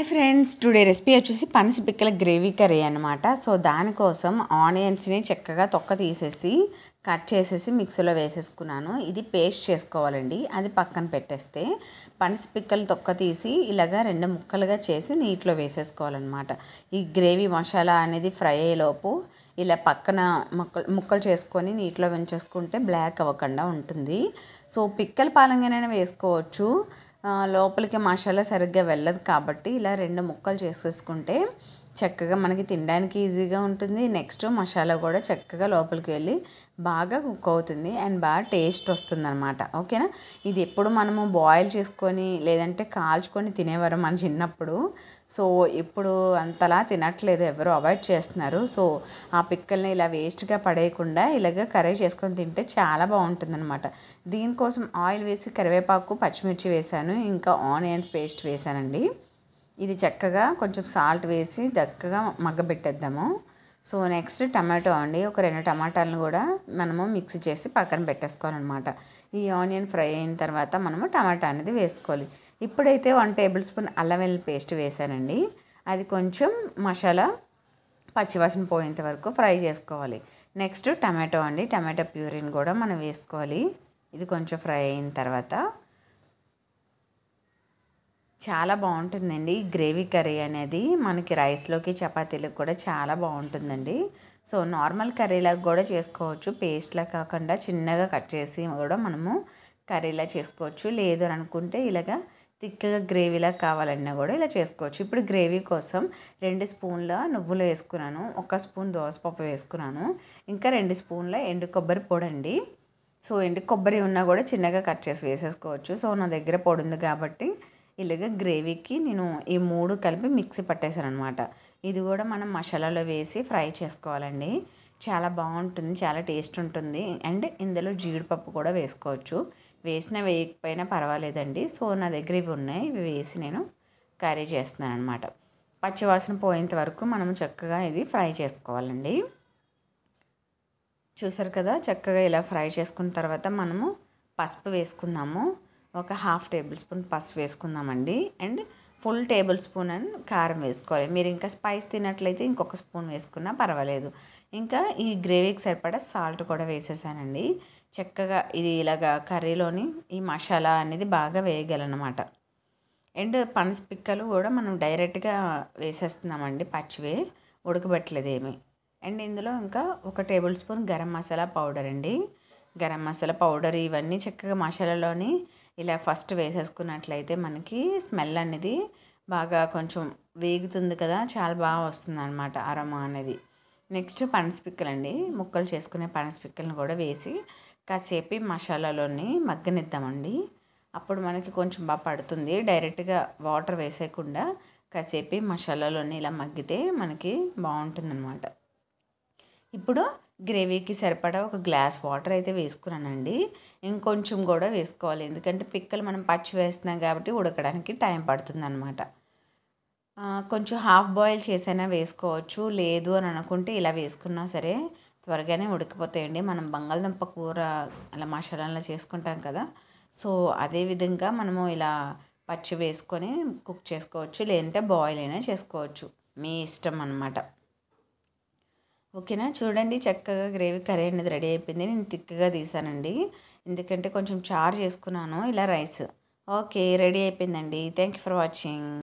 Hi friends, today recipe వచ్చేసి పనస పిక్కల గ్రేవీ కర్రీ అనమాట. సో దానికోసం ఆనియన్స్ని చక్కగా తొక్క తీసేసి కట్ చేసేసి మిక్సీలో వేసేసుకున్నాను. ఇది పేస్ట్ చేసుకోవాలండి, అది పక్కన పెట్టేస్తే పనస పిక్కలు తొక్క తీసి ఇలాగా 2 ముక్కలుగా చేసి నీటిలో వేసేసుకోవాలన్నమాట. ఈ గ్రేవీ మసాలా అనేది ఫ్రై అయ్యేలోపు ఇలా పక్కన ముక్కలు చేసుకొని నీటిలో ఉంచేసుకుంటే బ్లాక్ అవ్వకుండా ఉంటుంది. సో పిక్కల పాలంగానైనా వేసుకోవచ్చు, లోపలికి మసాలా సరిగ్గా వెళ్ళదు కాబట్టి ఇలా 2 ముక్కలు చేసేసుకుంటే చక్కగా మనకి తినడానికి ఈజీగా ఉంటుంది. నెక్స్ట్ మసాలా కూడా చక్కగా లోపలికి వెళ్ళి బాగా కుక్ అవుతుంది అండ్ బాగా టేస్ట్ వస్తుంది అనమాట. ఓకేనా, ఇది ఎప్పుడు మనము బాయిల్ చేసుకొని లేదంటే కాల్చుకొని తినేవారు మన చిన్నప్పుడు. సో ఇప్పుడు అంతలా తినట్లేదు, ఎవరు అవాయిడ్ చేస్తున్నారు. సో ఆ పిక్కల్ని ఇలా వేస్ట్గా పడేయకుండా ఇలాగ కర్రీ చేసుకొని తింటే చాలా బాగుంటుంది అనమాట. దీనికోసం ఆయిల్ వేసి కరివేపాకు పచ్చిమిర్చి వేసాను, ఇంకా ఆనియన్ పేస్ట్ వేసానండి. ఇది చక్కగా కొంచెం సాల్ట్ వేసి చక్కగా మగ్గబెట్టేద్దాము. సో నెక్స్ట్ టమాటో అండి, ఒక 2 టమాటాలను కూడా మనము మిక్సీ చేసి పక్కన పెట్టేసుకోవాలన్నమాట. ఈ ఆనియన్ ఫ్రై అయిన తర్వాత మనము టమాటా అనేది వేసుకోవాలి. ఇప్పుడైతే 1 టేబుల్ స్పూన్ అల్లం వెల్లుల్లి పేస్ట్ వేసానండి. అది కొంచెం మసాలా పచ్చివాసన పోయేంత వరకు ఫ్రై చేసుకోవాలి. నెక్స్ట్ టమాటో అండి, టమాటో ప్యూరీని కూడా మనం వేసుకోవాలి. ఇది కొంచెం ఫ్రై అయిన తర్వాత చాలా బాగుంటుందండి గ్రేవీ కర్రీ అనేది. మనకి రైస్లోకి చపాతీలకు కూడా చాలా బాగుంటుందండి. సో నార్మల్ కర్రీలాగా కూడా చేసుకోవచ్చు, పేస్ట్లా కాకుండా చిన్నగా కట్ చేసి కూడా మనము కర్రీలా చేసుకోవచ్చు. లేదు అని అనుకుంటే ఇలాగా థిక్గా గ్రేవీలా కావాలన్నా కూడా ఇలా చేసుకోవచ్చు. ఇప్పుడు గ్రేవీ కోసం 2 స్పూన్ల నువ్వులు వేసుకున్నాను, 1 స్పూన్ దోసపప్పు వేసుకున్నాను, ఇంకా 2 స్పూన్ల ఎండు కొబ్బరి పొడి అండి. సో ఎండు కొబ్బరి ఉన్నా కూడా చిన్నగా కట్ చేసి వేసేసుకోవచ్చు. సో నా దగ్గర పొడి ఉంది కాబట్టి ఇలాగ గ్రేవీకి నేను ఈ 3 కలిపి మిక్సీ పట్టేశాను అనమాట. ఇది కూడా మనం మసాలాలో వేసి ఫ్రై చేసుకోవాలండి. చాలా బాగుంటుంది, చాలా టేస్ట్ ఉంటుంది. అండ్ ఇందులో జీడిపప్పు కూడా వేసుకోవచ్చు, వేసినా వేయకపోయినా పర్వాలేదండి. సో నా దగ్గర ఇవి ఉన్నాయి, ఇవి వేసి నేను కర్రీ చేస్తున్నాను అనమాట. పచ్చివాసన పోయేంత వరకు మనం చక్కగా ఇది ఫ్రై చేసుకోవాలండి. చూసారు కదా, చక్కగా ఇలా ఫ్రై చేసుకున్న తర్వాత మనము పసుపు వేసుకుందాము. ఒక 1/2 టేబుల్ స్పూన్ పసుపు వేసుకుందామండి. అండ్ ఫుల్ టేబుల్ స్పూన్ అని కారం వేసుకోవాలి. మీరు ఇంకా స్పైస్ తినట్లయితే ఇంకొక స్పూన్ వేసుకున్నా పర్వాలేదు. ఇంకా ఈ గ్రేవీకి సరిపడా సాల్ట్ కూడా వేసేసానండి. చక్కగా ఇది ఇలాగా కర్రీలోని ఈ మసాలా అనేది బాగా వేయగలనమాట. అండ్ పనస పిక్కలు కూడా మనం డైరెక్ట్గా వేసేస్తున్నామండి, పచ్చివే, ఉడకబెట్టలేదు ఏమి. అండ్ ఇందులో ఇంకా 1 table spoon garam masala powder అండి. గరం మసాలా పౌడర్ ఇవన్నీ చక్కగా మసాలాలోని ఇలా ఫస్ట్ వేసేసుకున్నట్లయితే మనకి స్మెల్ అనేది బాగా కొంచెం వేగుతుంది కదా, చాలా బాగా వస్తుంది అనమాట అరోమా అనేది. నెక్స్ట్ పనస పిక్కలండి, ముక్కలు చేసుకునే పనస పిక్కలను కూడా వేసి కాసేపు మసాలాలోని మగ్గనిద్దామండి. అప్పుడు మనకి కొంచెం బాగా పడుతుంది. డైరెక్ట్గా వాటర్ వేసేయకుండా కాసేపు మసాలాలోని ఇలా మగ్గితే మనకి బాగుంటుందన్నమాట. ఇప్పుడు గ్రేవీకి సరిపడా 1 గ్లాస్ వాటర్ అయితే వేసుకున్నానండి. ఇంకొంచెం కూడా వేసుకోవాలి, ఎందుకంటే పిక్కలు మనం పచ్చి వేస్తున్నాం కాబట్టి ఉడకడానికి టైం పడుతుంది అనమాట. కొంచెం హాఫ్ బాయిల్ చేసైనా వేసుకోవచ్చు, లేదు అని అనుకుంటే ఇలా వేసుకున్నా సరే త్వరగానే ఉడికిపోతాయండి. మనం బంగాళదుంప కూర అలా మసాలాలో చేసుకుంటాం కదా, సో అదేవిధంగా మనము ఇలా పచ్చి వేసుకొని కుక్ చేసుకోవచ్చు, లేదంటే బాయిల్ అయినా చేసుకోవచ్చు, మీ ఇష్టం అన్నమాట. ఓకేనా, చూడండి చక్కగా గ్రేవీ కర్రీ అనేది రెడీ అయిపోయింది. నేను థిక్గా తీసానండి, ఎందుకంటే కొంచెం చారు చేసుకున్నాను ఇలా రైస్. ఓకే, రెడీ అయిపోయిందండి. Thank you for watching.